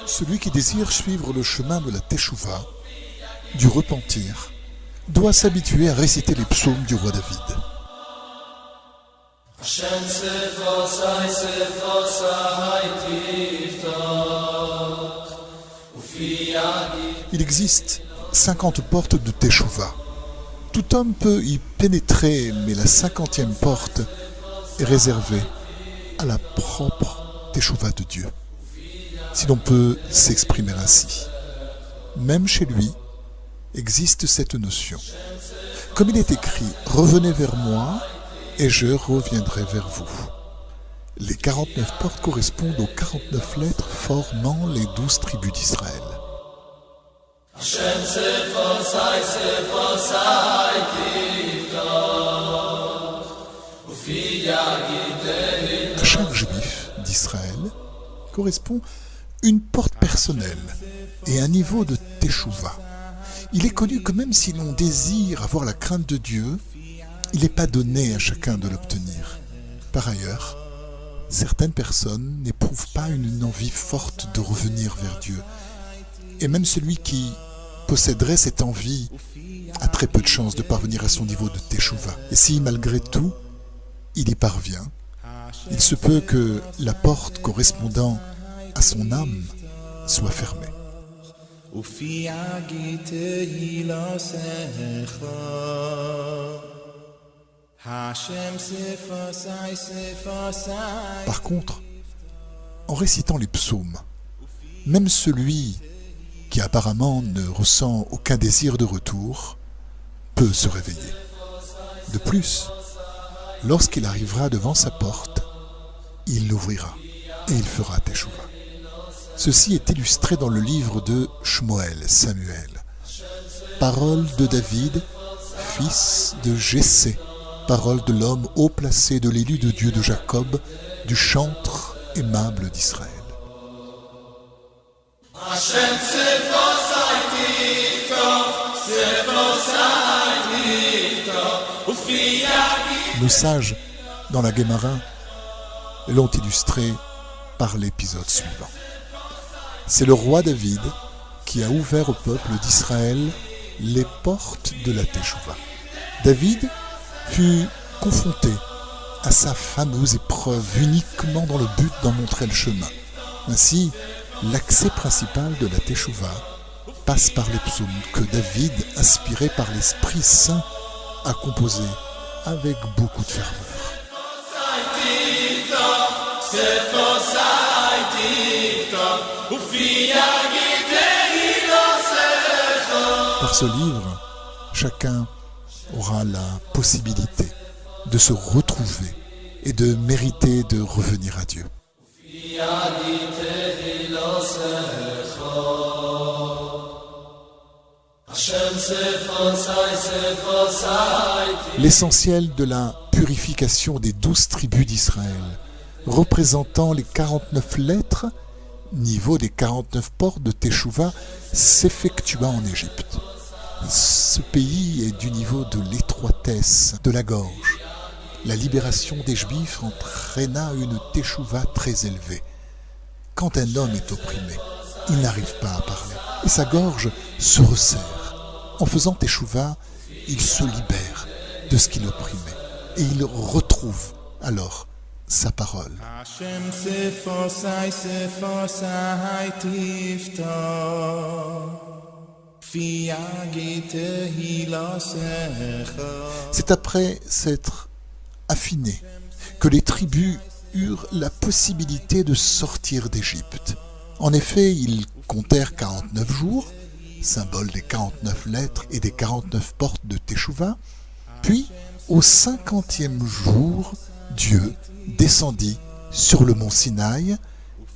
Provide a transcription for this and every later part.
Celui qui désire suivre le chemin de la Teshuvah, du repentir, doit s'habituer à réciter les psaumes du roi David. Il existe 50 portes de Teshuvah. Tout homme peut y pénétrer, mais la 50e porte est réservée à la propre Teshuvah de Dieu, si l'on peut s'exprimer ainsi. Même chez lui existe cette notion. Comme il est écrit, « Revenez vers moi et je reviendrai vers vous ». Les 49 portes correspondent aux 49 lettres formant les 12 tribus d'Israël. À chaque juif d'Israël correspond une porte personnelle et un niveau de Teshuvah. Il est connu que même si l'on désire avoir la crainte de Dieu, il n'est pas donné à chacun de l'obtenir. Par ailleurs, certaines personnes n'éprouvent pas une envie forte de revenir vers Dieu. Et même celui qui posséderait cette envie a très peu de chances de parvenir à son niveau de Teshuvah. Et si, malgré tout, il y parvient, il se peut que la porte correspondant à son âme soit fermée. Par contre, en récitant les psaumes, même celui qui apparemment ne ressent aucun désir de retour peut se réveiller. De plus, lorsqu'il arrivera devant sa porte, il l'ouvrira et il fera Teshuvah. Ceci est illustré dans le livre de Shmuel, Samuel. Parole de David, fils de Jessé, parole de l'homme haut placé de l'élu de Dieu de Jacob, du chantre aimable d'Israël. Nos sages, dans la Guémara, l'ont illustré par l'épisode suivant. C'est le roi David qui a ouvert au peuple d'Israël les portes de la Teshuvah. David fut confronté à sa fameuse épreuve uniquement dans le but d'en montrer le chemin. Ainsi, l'accès principal de la Teshuvah passe par les psaumes que David, inspiré par l'Esprit Saint, a composés avec beaucoup de ferveur. Par ce livre, chacun aura la possibilité de se retrouver et de mériter de revenir à Dieu. L'essentiel de la purification des 12 tribus d'Israël, représentant les 49 lettres, niveau des 49 portes de Teshuvah, s'effectua en Égypte. Ce pays est du niveau de l'étroitesse de la gorge. La libération des Juifs entraîna une Teshuvah très élevée. Quand un homme est opprimé, il n'arrive pas à parler et sa gorge se resserre. En faisant Teshuvah, il se libère de ce qui l'opprimait et il retrouve alors sa parole. C'est après s'être affiné que les tribus eurent la possibilité de sortir d'Égypte. En effet, ils comptèrent 49 jours, symbole des 49 lettres et des 49 portes de Teshuvah. Puis, au 50e jour, Dieu descendit sur le mont Sinaï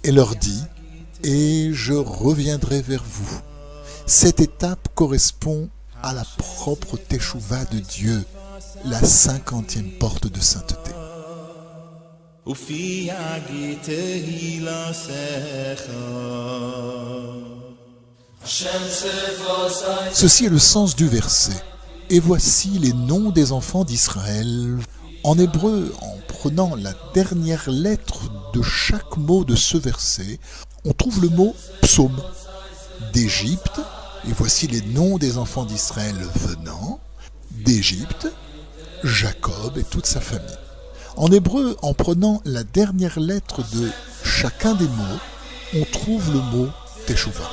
et leur dit « Et je reviendrai vers vous ». Cette étape correspond à la propre Teshuvah de Dieu, la 50e porte de sainteté. Ceci est le sens du verset. Et voici les noms des enfants d'Israël. En hébreu, en prenant la dernière lettre de chaque mot de ce verset, on trouve le mot psaume, d'Égypte, et voici les noms des enfants d'Israël venant d'Égypte, Jacob et toute sa famille. En hébreu, en prenant la dernière lettre de chacun des mots, on trouve le mot Teshuvah.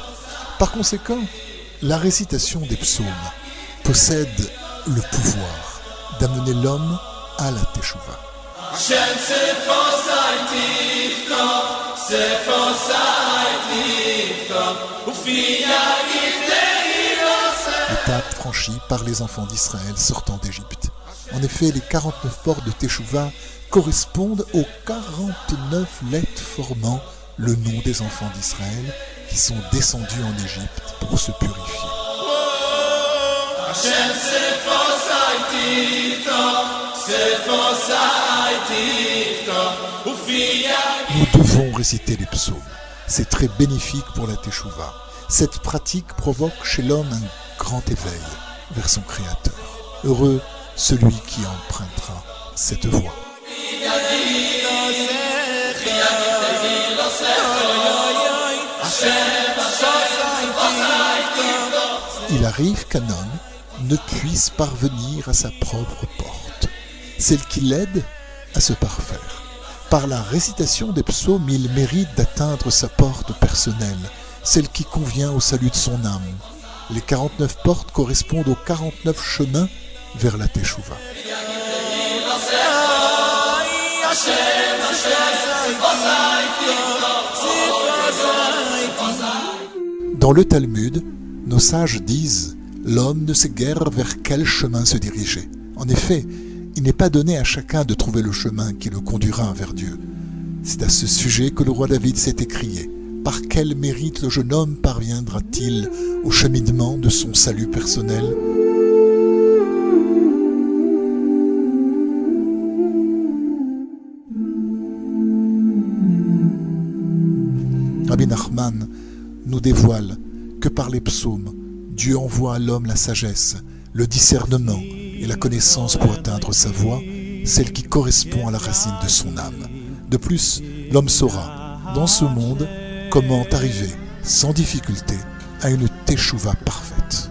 Par conséquent, la récitation des psaumes possède le pouvoir d'amener l'homme à la Teshuvah. L'étape franchie par les enfants d'Israël sortant d'Égypte. En effet, les 49 portes de Teshuvah correspondent aux 49 lettres formant le nom des enfants d'Israël qui sont descendus en Égypte pour se purifier. Nous devons réciter les psaumes. C'est très bénéfique pour la Teshuvah. Cette pratique provoque chez l'homme un grand éveil vers son Créateur. Heureux celui qui empruntera cette voie. Il arrive qu'un homme ne puisse parvenir à sa propre porte, celle qui l'aide à se parfaire. Par la récitation des psaumes, il mérite d'atteindre sa porte personnelle, celle qui convient au salut de son âme. Les 49 portes correspondent aux 49 chemins vers la Teshuvah. Dans le Talmud, nos sages disent « L'homme ne sait guère vers quel chemin se diriger ». En effet, il n'est pas donné à chacun de trouver le chemin qui le conduira vers Dieu. C'est à ce sujet que le roi David s'est écrié. Par quel mérite le jeune homme parviendra-t-il au cheminement de son salut personnel ? Rabbi Nachman nous dévoile que par les psaumes, Dieu envoie à l'homme la sagesse, le discernement et la connaissance pour atteindre sa voie, celle qui correspond à la racine de son âme. De plus, l'homme saura, dans ce monde, comment arriver, sans difficulté, à une Teshuvah parfaite.